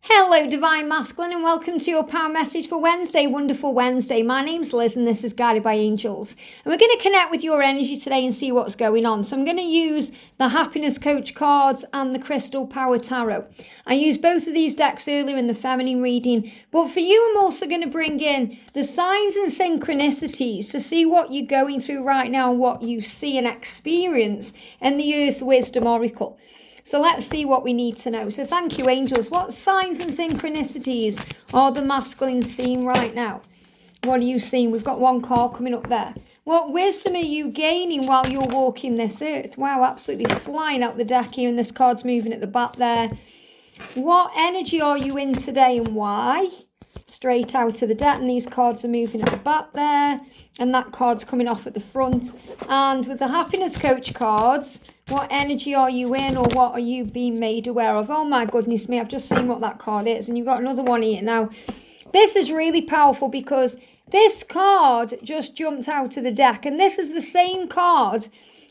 Hello, Divine Masculine, and welcome to your power message for Wednesday, Wonderful Wednesday. My name's Liz, and this is Guided by Angels. And we're going to connect with your energy today and see what's going on. So I'm going to use the Happiness Coach cards and the Crystal Power Tarot. I used both of these decks earlier in the feminine reading, but for you, I'm also going to bring in the signs and synchronicities to see what you're going through right now, what you see and experience in the Earth Wisdom Oracle. So let's see what we need to know. So thank you, angels. What signs and synchronicities are the masculine seeing right now? What are you seeing? We've got one card coming up there. What wisdom are you gaining while you're walking this earth? Wow, absolutely flying out the deck here, and this card's moving at the back there. What energy are you in today and why? Straight out of the deck, and these cards are moving at the back there, and that card's coming off at the front. And with the Happiness Coach cards, what energy are you in, or what are you being made aware of? Oh my goodness me, I've just seen what that card is, and you've got another one here. Now, this is really powerful because this card just jumped out of the deck, and this is the same card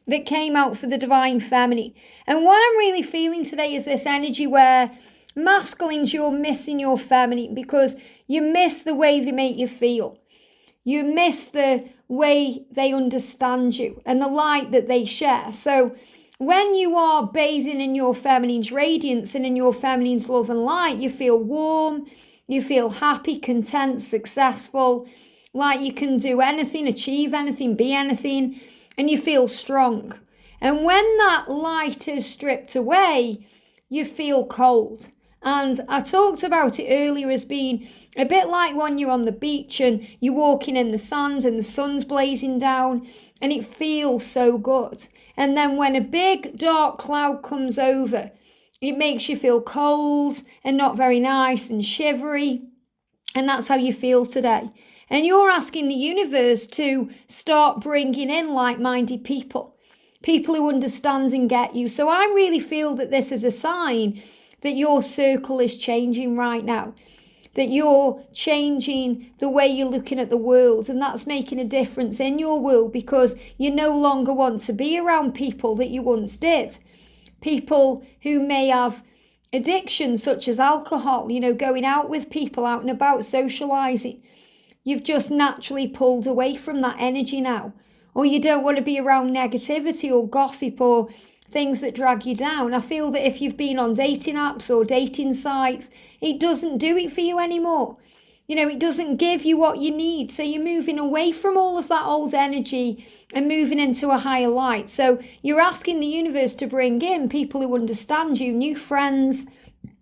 that came out for the Divine Feminine. And what I'm really feeling today is this energy where masculines, you're missing your feminine because you miss the way they make you feel. You miss the way they understand you and the light that they share. So when you are bathing in your feminine's radiance and in your feminine's love and light, you feel warm, you feel happy, content, successful, like you can do anything, achieve anything, be anything, and you feel strong. And when that light is stripped away, you feel cold. And I talked about it earlier as being a bit like when you're on the beach and you're walking in the sand and the sun's blazing down and it feels so good. And then when a big dark cloud comes over, it makes you feel cold and not very nice and shivery. And that's how you feel today. And you're asking the universe to start bringing in like-minded people, people who understand and get you. So I really feel that this is a sign that your circle is changing right now, that you're changing the way you're looking at the world, and that's making a difference in your world because you no longer want to be around people that you once did, people who may have addictions such as alcohol, going out with people, out and about, socializing. You've just naturally pulled away from that energy now, or you don't want to be around negativity or gossip or things that drag you down. I feel that if you've been on dating apps or dating sites, it doesn't do it for you anymore. It doesn't give you what you need. So you're moving away from all of that old energy and moving into a higher light. So you're asking the universe to bring in people who understand you, new friends.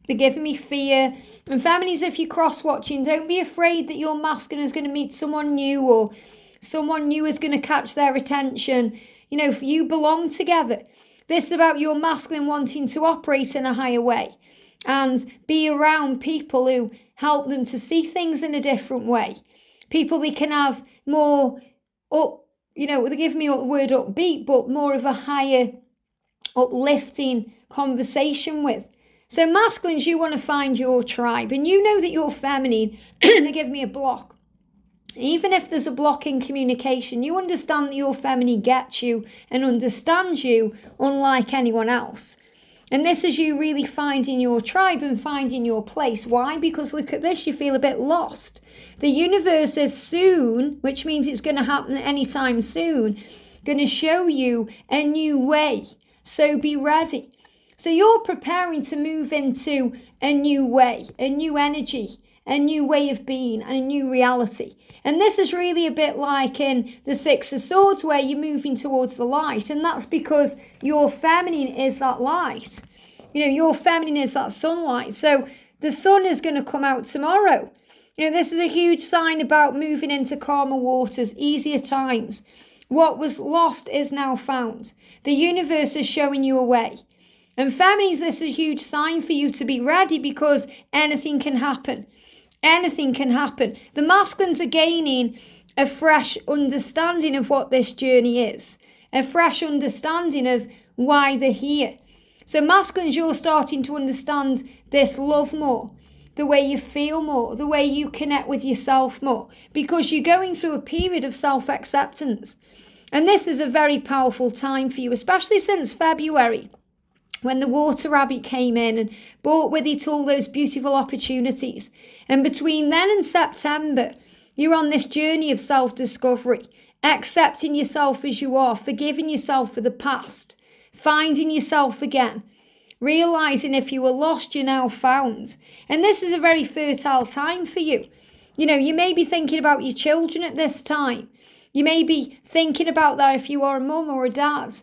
They're giving me fear. And feminines, if you're cross-watching, don't be afraid that your masculine is going to meet someone new or someone new is going to catch their attention. You belong together. This is about your masculine wanting to operate in a higher way and be around people who help them to see things in a different way. People they can have more they give me the word upbeat, but more of a higher uplifting conversation with. So masculines, you want to find your tribe, and you know that you're feminine. They give me a block. Even if there's a block in communication, you understand that your feminine gets you and understands you unlike anyone else. And this is you really finding your tribe and finding your place. Why? Because look at this, you feel a bit lost. The universe is soon, which means it's going to happen anytime soon, going to show you a new way. So be ready. So you're preparing to move into a new way, a new energy, a new way of being, and a new reality. And this is really a bit like in the Six of Swords where you're moving towards the light. And that's because your feminine is that light. Your feminine is that sunlight. So the sun is going to come out tomorrow. This is a huge sign about moving into calmer waters, easier times. What was lost is now found. The universe is showing you a way. And feminines, this is a huge sign for you to be ready because anything can happen. Anything can happen. The masculines are gaining a fresh understanding of what this journey is, a fresh understanding of why they're here. So masculines, you're starting to understand this love more, the way you feel more, the way you connect with yourself more, because you're going through a period of self-acceptance. And this is a very powerful time for you, especially since February. when the water rabbit came in and brought with it all those beautiful opportunities. And between then and September, you're on this journey of self-discovery, accepting yourself as you are, forgiving yourself for the past, finding yourself again, realizing if you were lost, you're now found. And this is a very fertile time for you. You know, you may be thinking about your children at this time. You may be thinking about that if you are a mum or a dad.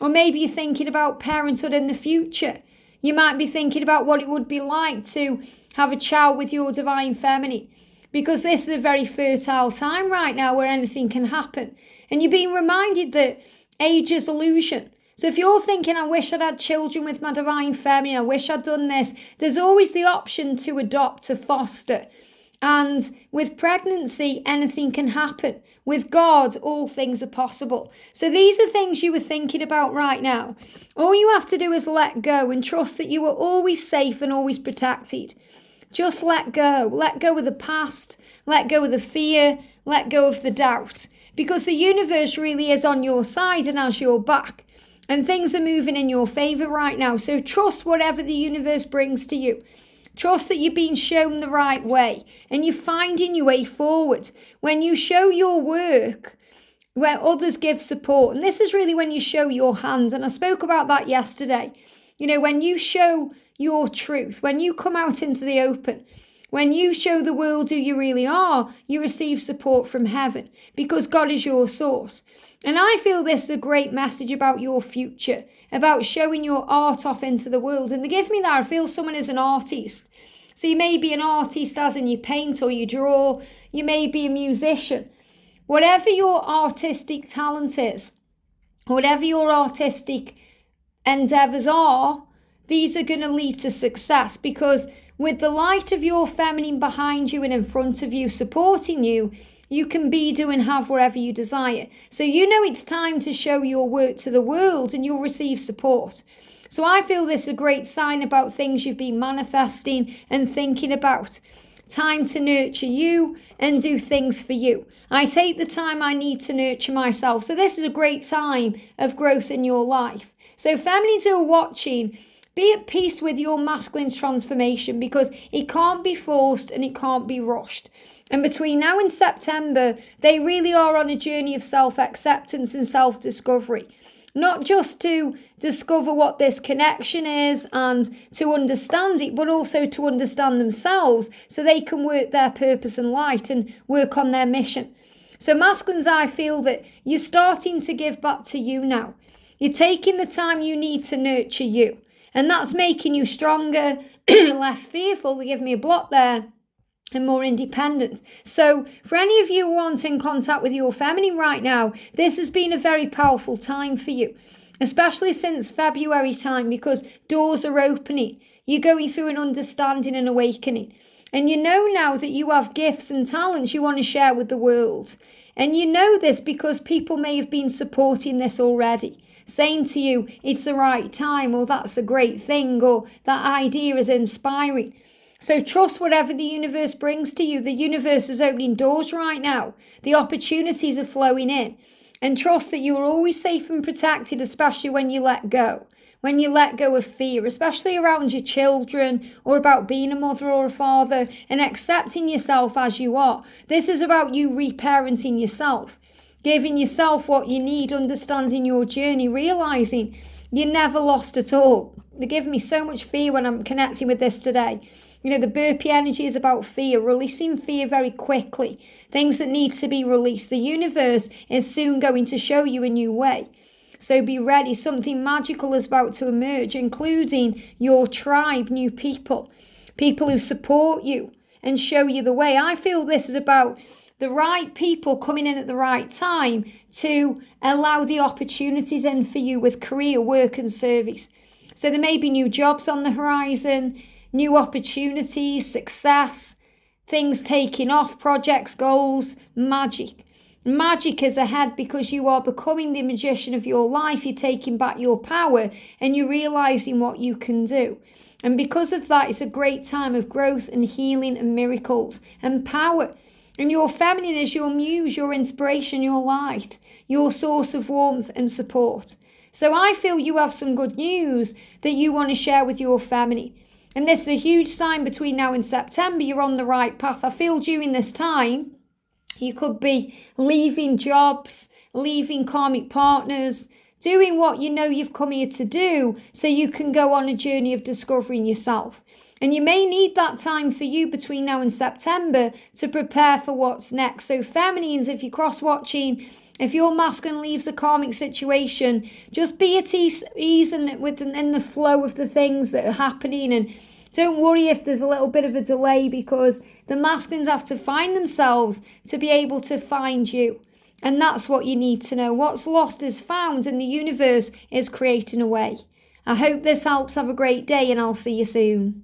Or maybe you're thinking about parenthood in the future. You might be thinking about what it would be like to have a child with your divine feminine. Because this is a very fertile time right now where anything can happen. And you're being reminded that age is illusion. So if you're thinking, I wish I'd had children with my divine feminine, I wish I'd done this, there's always the option to adopt, to foster. And with pregnancy, anything can happen. With God, all things are possible. So these are things you were thinking about right now. All you have to do is let go and trust that you are always safe and always protected. Just let go. Let go of the past. Let go of the fear. Let go of the doubt. Because the universe really is on your side and has your back. And things are moving in your favour right now. So trust whatever the universe brings to you. Trust that you're being shown the right way and you're finding your way forward. When you show your work, where others give support, and this is really when you show your hand, and I spoke about that yesterday. You know, when you show your truth, when you come out into the open, when you show the world who you really are, you receive support from heaven because God is your source. And I feel this is a great message about your future, about showing your art off into the world. And they give me that, I feel someone is an artist. So you may be an artist as in you paint or you draw, you may be a musician. Whatever your artistic talent is, whatever your artistic endeavours are, these are going to lead to success because with the light of your feminine behind you and in front of you, supporting you, you can be, do and have wherever you desire. So you know it's time to show your work to the world and you'll receive support. So I feel this is a great sign about things you've been manifesting and thinking about. Time to nurture you and do things for you. I take the time I need to nurture myself. So this is a great time of growth in your life. So feminines who are watching, be at peace with your masculine transformation because it can't be forced and it can't be rushed. And between now and September, they really are on a journey of self-acceptance and self-discovery. Not just to discover what this connection is and to understand it, but also to understand themselves so they can work their purpose and light and work on their mission. So masculines, I feel that you're starting to give back to you now. You're taking the time you need to nurture you. And that's making you stronger, less fearful. They give me a block there. And more independent. So for any of you who aren't in contact with your feminine right now, this has been a very powerful time for you, especially since February time because doors are opening. You're going through an understanding and awakening. And you know now that you have gifts and talents you want to share with the world. And you know this because people may have been supporting this already, saying to you, it's the right time, or that's a great thing, or that idea is inspiring. So trust whatever the universe brings to you. The universe is opening doors right now. The opportunities are flowing in. And trust that you are always safe and protected, especially when you let go. When you let go of fear, especially around your children or about being a mother or a father and accepting yourself as you are. This is about you reparenting yourself, giving yourself what you need, understanding your journey, realising you're never lost at all. They give me so much fear when I'm connecting with this today. You know, the burpee energy is about fear, releasing fear very quickly. Things that need to be released. The universe is soon going to show you a new way. So be ready. Something magical is about to emerge, including your tribe, new people. People who support you and show you the way. I feel this is about the right people coming in at the right time to allow the opportunities in for you with career, work and service. So there may be new jobs on the horizon, new opportunities, success, things taking off, projects, goals, magic. Magic is ahead because you are becoming the magician of your life. You're taking back your power and you're realising what you can do. And because of that, it's a great time of growth and healing and miracles and power. And your feminine is your muse, your inspiration, your light, your source of warmth and support. So I feel you have some good news that you want to share with your feminine. And this is a huge sign between now and September. You're on the right path. I feel during this time, you could be leaving jobs, leaving karmic partners, doing what you know you've come here to do so you can go on a journey of discovering yourself. And you may need that time for you between now and September to prepare for what's next. So feminines, if you're cross-watching, if your masculine leaves a karmic situation, just be at ease in the flow of the things that are happening, and don't worry if there's a little bit of a delay, because the masculines have to find themselves to be able to find you. And that's what you need to know. What's lost is found, and the universe is creating a way. I hope this helps. Have a great day, and I'll see you soon.